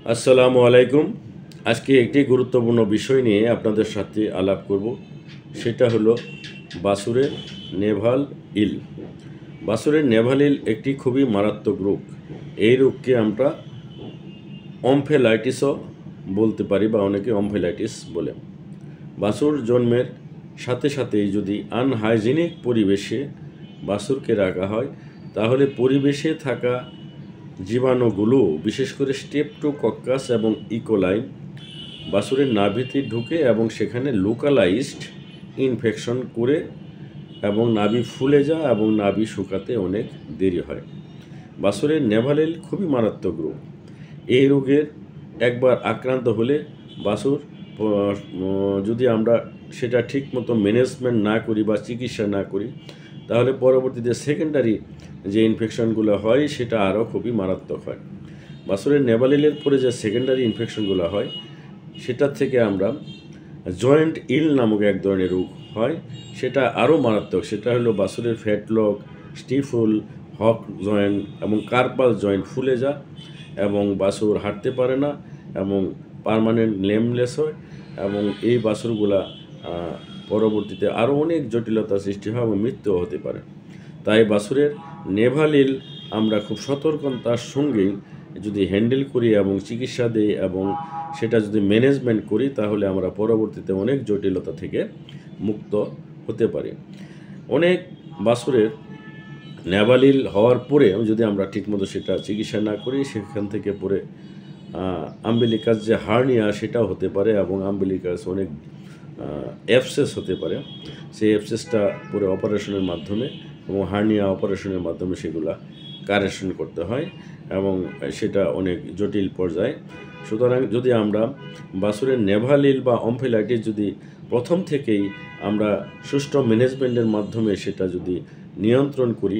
আসসালামু আলাইকুম। আজকে একটি গুরুত্বপূর্ণ বিষয় নিয়ে আপনাদের সাথে আলাপ করব। সেটা হলো বাছুরের নেভাল ইল। বাছুরের নেভাল ইল একটি খুবই মারাত্মক রোগ। এই রোগকে আমরা অমফেলাইটিসও বলতে পারি বা অনেকে অমফেলাইটিস বলে। বাছুর জন্মের সাথে সাথেই যদি আনহাইজেনিক পরিবেশে বাছুরকে রাখা হয়, তাহলে পরিবেশে থাকা জীবাণুগুলো, বিশেষ করে স্টেপটোকক্কাস এবং ইকোলাই, বাছুরের নাভিতে ঢুকে এবং সেখানে লোকালাইজড ইনফেকশন করে এবং নাভি ফুলে যায় এবং নাভি শুকাতে অনেক দেরি হয়। বাছুরের নেভালিল খুবই মারাত্মক রোগ। এই রোগের একবার আক্রান্ত হলে বাছুর যদি আমরা সেটা ঠিকমতো ম্যানেজমেন্ট না করি বা চিকিৎসা না করি, তাহলে পরবর্তীতে সেকেন্ডারি যে ইনফেকশনগুলো হয় সেটা আরও খুবই মারাত্মক হয়। বাছুরের নেভালিলের পরে যে সেকেন্ডারি ইনফেকশনগুলো হয় সেটার থেকে আমরা জয়েন্ট ইল নামক এক ধরনের রোগ হয়, সেটা আরও মারাত্মক। সেটা হলো বাছুরের ফ্যাটলক, স্টিফুল, হক জয়েন্ট এবং কার্পাল জয়েন্ট ফুলে যায় এবং বাছুর হাঁটতে পারে না এবং পার্মানেন্ট লেমলেস হয় এবং এই বাছুরগুলা পরবর্তীতে আরও অনেক জটিলতা সৃষ্টি হয় এবং মৃত্যুও হতে পারে। তাই বাছুরের নেভালিল আমরা খুব সতর্কতার সঙ্গেই যদি হ্যান্ডেল করি এবং চিকিৎসা দিই এবং সেটা যদি ম্যানেজমেন্ট করি, তাহলে আমরা পরবর্তীতে অনেক জটিলতা থেকে মুক্ত হতে পারি। অনেক বাছুরের নেভালিল হওয়ার পরে যদি আমরা ঠিকমতো সেটা চিকিৎসা না করি, সেখান থেকে পরে আম্বিলিকাস যে হার্নিয়া সেটাও হতে পারে এবং আম্বিলিকাস অনেক অ্যাবসেস হতে পারে। সেই অ্যাবসেসটা পরে অপারেশনের মাধ্যমে এবং হার্নিয়া অপারেশনের মাধ্যমে সেগুলা কারেকশন করতে হয় এবং সেটা অনেক জটিল পর্যায়ে। সুতরাং যদি আমরা বাছুরের নেভালিল বা অমফেলাইটিস যদি প্রথম থেকেই আমরা সুষ্ঠু ম্যানেজমেন্টের মাধ্যমে সেটা যদি নিয়ন্ত্রণ করি,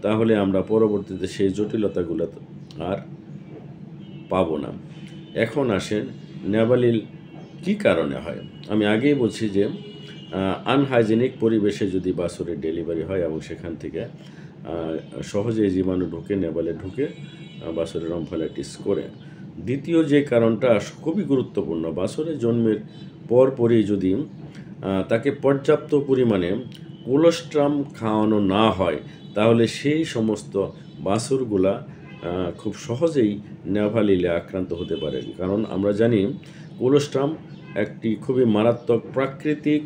তাহলে আমরা পরবর্তীতে সেই জটিলতাগুলো আর পাব না। এখন আসেন নেভালিল কী কারণে হয়। আমি আগেই বলছি যে আনহাইজেনিক পরিবেশে যদি বাছুরের ডেলিভারি হয় এবং সেখান থেকে সহজে জীবাণু ঢুকে, নেভালে ঢুকে বাছুরের অমফেলাইটিস করে। দ্বিতীয় যে কারণটা খুবই গুরুত্বপূর্ণ, বাছুরের জন্মের পরপরই যদি তাকে পর্যাপ্ত পরিমাণে কোলোস্ট্রাম খাওয়ানো না হয়, তাহলে সেই সমস্ত বাছুরগুলা খুব সহজেই নেভালিলে আক্রান্ত হতে পারে। কারণ আমরা জানি কোলোস্ট্রাম একটি খুবই মারাত্মক প্রাকৃতিক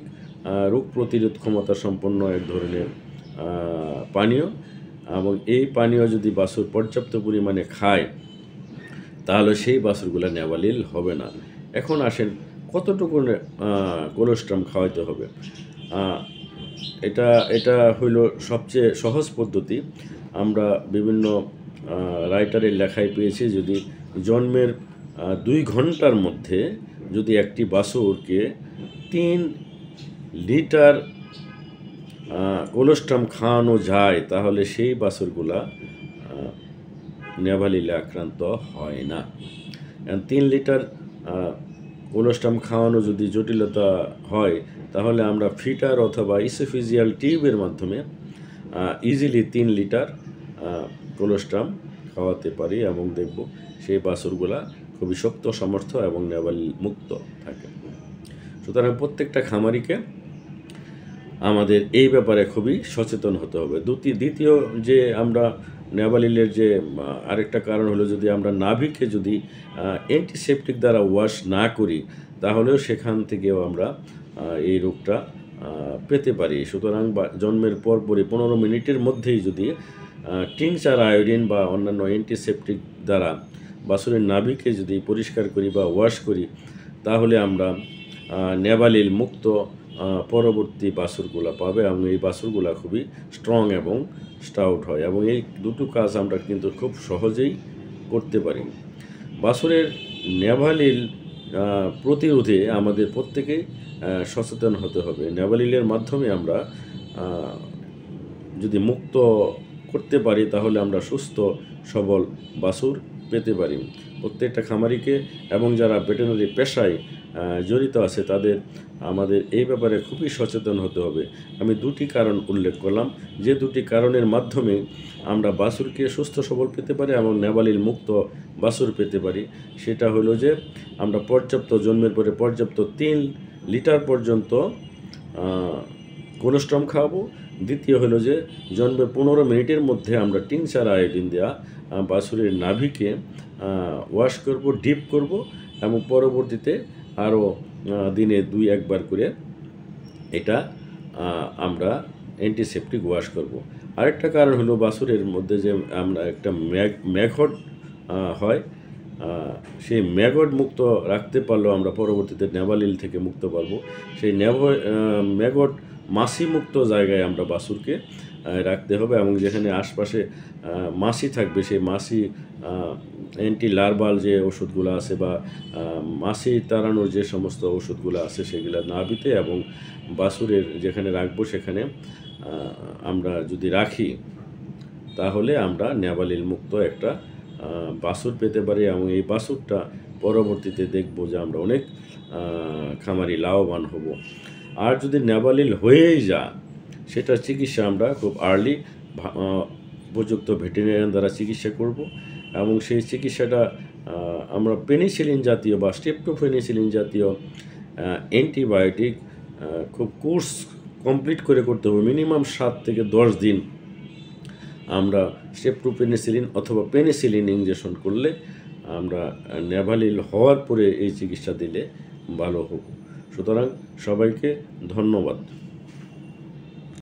রোগ প্রতিরোধ ক্ষমতা সম্পন্ন এক ধরনের পানীয় এবং এই পানীয় যদি বাছুর পর্যাপ্ত পরিমাণে খায়, তাহলে সেই বাছুরগুলো নেভালিল হবে না। এখন আসেন কতটুকু কোলোস্ট্রাম খাওয়াইতে হবে। এটা হইল সবচেয়ে সহজ পদ্ধতি। আমরা বিভিন্ন রাইটারের লেখায় পেয়েছি, যদি জন্মের 2 ঘন্টার মধ্যে যদি একটি বাছুরকে 3 লিটার কোলোস্ট্রাম খাওয়ানো যায়, তাহলে সেই বাছুরগুলা নেভালিলে আক্রান্ত হয় না। 3 লিটার কোলোস্ট্রাম খাওয়ানো যদি জটিলতা হয়, তাহলে আমরা ফিটার অথবা ইসোফিজিয়াল টিউবের মাধ্যমে ইজিলি 3 লিটার কোলোস্ট্রাম খাওয়াতে পারি এবং দেখব সেই বাছুরগুলা খুবই শক্ত সামর্থ্য এবং নেভালিল মুক্ত থাকে। সুতরাং প্রত্যেকটা খামারিকে আমাদের এই ব্যাপারে খুবই সচেতন হতে হবে। দ্বিতীয় যে আমরা নেভালিলের যে আরেকটা কারণ হলো, যদি আমরা নাভিকে যদি অ্যান্টিসেপটিক দ্বারা ওয়াশ না করি, তাহলেও সেখান থেকেও আমরা এই রোগটা পেতে পারি। সুতরাং জন্মের পরপরই 15 মিনিটের মধ্যেই যদি টিংচার আয়োডিন বা অন্যান্য অ্যান্টিসেপটিক দ্বারা বাছুরের নাভিকে যদি পরিষ্কার করি বা ওয়াশ করি, তাহলে আমরা নেভালিল মুক্ত পরবর্তী বাছুরগুলা পাবে এবং এই বাছুরগুলা খুবই স্ট্রং এবং স্টাউট হয় এবং এই দুটো কাজ আমরা কিন্তু খুব সহজেই করতে পারি। বাছুরের নেভালিল প্রতিরোধে আমাদের প্রত্যেকেই সচেতন হতে হবে। নেভালিলের মাধ্যমে আমরা যদি মুক্ত করতে পারি, তাহলে আমরা সুস্থ সবল বাছুর পেতে পারি। প্রত্যেকটা খামারিকে এবং যারা ভেটেরিনারি পেশায় জড়িত আছে তাদের আমাদের এই ব্যাপারে খুবই সচেতন হতে হবে। আমি দুটি কারণ উল্লেখ করলাম, যে দুটি কারণের মাধ্যমে আমরা বাছুরকে সুস্থ সবল পেতে পারি এবং নেবালিল মুক্ত বাছুর পেতে পারি। সেটা হলো যে আমরা জন্মের পরে পর্যাপ্ত 3 লিটার পর্যন্ত কোলোস্ট্রাম খাওয়াবো। দ্বিতীয় হলো যে জন্মের 15 মিনিটের মধ্যে আমরা টিংচার আয়োডিন দেওয়া বাছুরের নাভিকে ওয়াশ করব, ডিপ করব এবং পরবর্তীতে আরও দিনে 2-1 বার করে এটা আমরা অ্যান্টিসেপটিক ওয়াশ করব। আরেকটা কারণ হলো বাছুরের মধ্যে যে আমরা একটা ম্যাগট হয়, সেই ম্যাগট মুক্ত রাখতে পারলেও আমরা পরবর্তীতে নেবালিল থেকে মুক্ত পারবো। সেই ম্যাগট মাছি মুক্ত জায়গায় আমরা বাছুরকে রাখতে হবে এবং যেখানে আশপাশে মাছি থাকবে সেই মাছি অ্যান্টি লার্ভাল যে ওষুধগুলো আছে বা মাছি তাড়ানোর যে সমস্ত ওষুধগুলো আছে সেগুলো নাভিতে এবং বাছুরের যেখানে রাখবো সেখানে আমরা যদি রাখি তাহলে আমরা নেবালিল মুক্ত একটা বাছুর পেতে পারি এবং এই বাছুরটা পরবর্তীতে দেখব যে আমরা অনেক খামারি লাভবান হব। আর যদি নেবালিল হয়েই যায় সেটার চিকিৎসা আমরা খুব আর্লি উপযুক্ত ভেটেরিনারিয়ান দ্বারা চিকিৎসা করব এবং সেই চিকিৎসাটা আমরা পেনিসিলিন জাতীয় বা স্ট্রেপ্টোপেনিসিলিন জাতীয় অ্যান্টিবায়োটিক খুব কোর্স কমপ্লিট করে করতে হবে। মিনিমাম 7 থেকে 10 দিন আমরা স্ট্রেপ্টোপেনিসিলিন অথবা পেনিসিলিন ইনজেকশন করলে আমরা নেবালিল হওয়ার পরে এই চিকিৎসা দিলে ভালো হব। সুতরাং সবাইকে ধন্যবাদ।